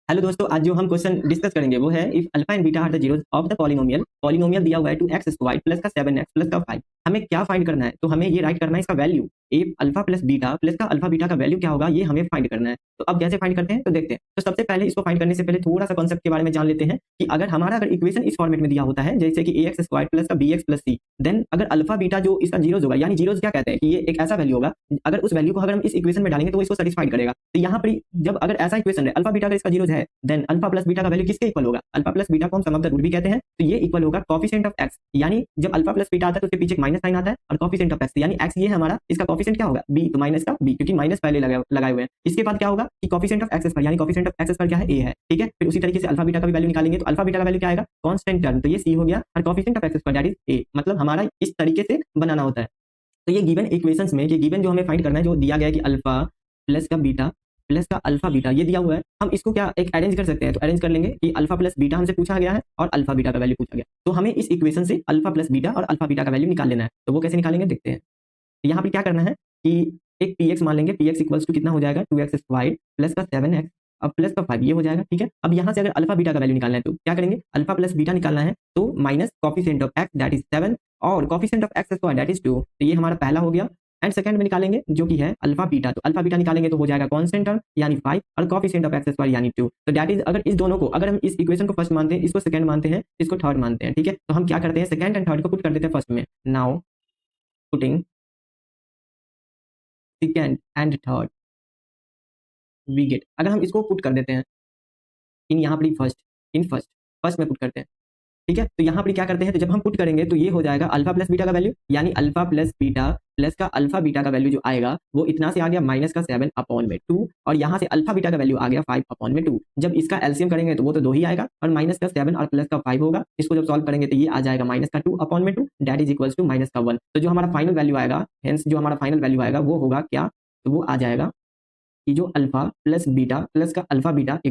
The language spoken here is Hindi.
हेलो दोस्तों, आज जो हम क्वेश्चन डिस्कस करेंगे वो है if alpha and beta are the zeros of the polynomial. Polynomial दिया हुआ है 2x² प्लस का 7x प्लस का 5। हमें क्या फाइंड करना है? तो हमें ये राइट करना है इसका value. If alpha plus beta plus का अल्फा बीटा का वैल्यू क्या होगा, ये हमें फाइंड करना है। तो अब कैसे फाइंड करते हैं तो देखते हैं। तो सबसे पहले इसको फाइंड करने से पहले थोड़ा सा कॉन्सेप्ट के बारे में जान लेते हैं कि अगर इक्वेशन इस फॉर्मेट में दिया होता है जैसे कि ax² प्लस का bx प्लस c, देन अगर अल्फा बीटा जो इसका जीरोस होगा, यानी जीरोस क्या कहते हैं कि ये एक ऐसा वैल्यू होगा, अगर उस वैल्यू को अगर हम इस इक्वेशन में डालेंगे तो वो इसको सेटिस्फाइड करेगा। तो यहाँ पर जब अगर ऐसा इक्वेशन है अल्फा बीटा का इसका जीरोस है, देन अल्फा प्लस बीटा का वैल्यू किसके इक्वल होगा? अल्फा प्लस बीटा को हम सम ऑफ द रूट भी कहते हैं, तो ये इक्वल होगा कोफिशिएंट ऑफ एक्स। यानी जब अल्फा प्लस बीटा आता है तो उसके पीछे एक माइनस साइन आता है और कोफिशिएंट ऑफ एक्स, यानी एक्स ये है हमारा, इसका कोफिशिएंट क्या होगा? बी, तो माइनस का बी, क्योंकि माइनस पहले लगाए हुए हैं। इसके बाद क्या होगा कि कोफिशिएंट ऑफ एक्स स्क्वायर, यानी कोफिशिएंट ऑफ एक्स स्क्वायर क्या है? ए है, ठीक है। फिर उसी तरीके से अल्फा बीटा का भी वैल्यू निकालेंगे तो अल्फा बीटा का वैल्यू क्या आएगा? कांस्टेंट टर्म, तो ये सी हो गया, और coefficient of x square that is a. मतलब हमारा इस तरीके से बनाना होता है। तो ये गिवन इक्वेशंस में, ये गिवन जो हमें फाइंड करना है, जो दिया गया है कि अल्फा प्लस का बीटा प्लस का अल्फा बीटा ये दिया हुआ है, हम इसको क्या एक अरेंज कर सकते हैं। तो अरेंज कर लेंगे कि अल्फा प्लस बीटा हमसे पूछा गया है और अल्फा बीटा का वैल्यू पूछा गया, तो हमें इस इक्वेशन से अल्फा प्लस बीटा और अल्फा बीटा का वैल्यू निकाल लेना है। तो वो कैसे निकालेंगे देखते हैं। तो यहाँ पे क्या करना है कि एक px मान लेंगे, px इक्वल्स टू कितना हो जाएगा? 2x² प्लस का 7x अब प्लस का 5, ये हो जाएगा, ठीक है। अब यहाँ से अगर अल्फा बीटा का वैल्यू निकालना है तो क्या करेंगे? अल्फा प्लस बीटा निकालना है तो minus coefficient of x that is 7 और coefficient of x square that is 2। तो ये हमारा पहला हो गया। एंड सेकंड में निकालेंगे जो कि है अल्फा बीटा, तो अल्फा बीटा निकालेंगे तो हो जाएगा कांस्टेंट टर्म यानी 5 और कोफिशिएंट ऑफ एक्स स्क्वायर यानी 2। तो दैट इज, अगर इस दोनों को, अगर हम इस इक्वेशन को फर्स्ट मानते हैं, इसको सेकंड मानते हैं, इसको थर्ड मानते हैं, ठीक है। तो हम क्या करते हैं, सेकंड एंड थर्ड को पुट कर देते हैं फर्स्ट में। Now putting second and third we get, अगर हम इसको पुट कर देते हैं इन यहाँ पर फर्स्ट, इन फर्स्ट फर्स्ट में पुट करते हैं, ठीक है। तो यहाँ पर क्या करते हैं, तो जब हम पुट करेंगे तो ये हो जाएगा अल्फा प्लस बीटा का वैल्यू, यानी अल्फा प्लस बीटा प्लस का अल्फा बीटा का वैल्यू जो आएगा वो इतना से आ गया माइनस का 7/2, और यहाँ से अल्फा बीटा का वैल्यू आ गया 5/2। जब इसका एलसीएम करेंगे तो वो तो 2 ही आएगा, और माइनस का 7 और प्लस का 5 होगा। इसको जब सॉल्व करेंगे तो ये आ जाएगा माइनस का 2/2 that is equals to minus का 1। तो जो हमारा फाइनल वैल्यू आएगा, हेंस जो हमारा फाइनल वैल्यू आएगा वो होगा क्या? तो वो आ जाएगा कि जो अल्फा प्लस बीटा प्लस का अल्फा बीटा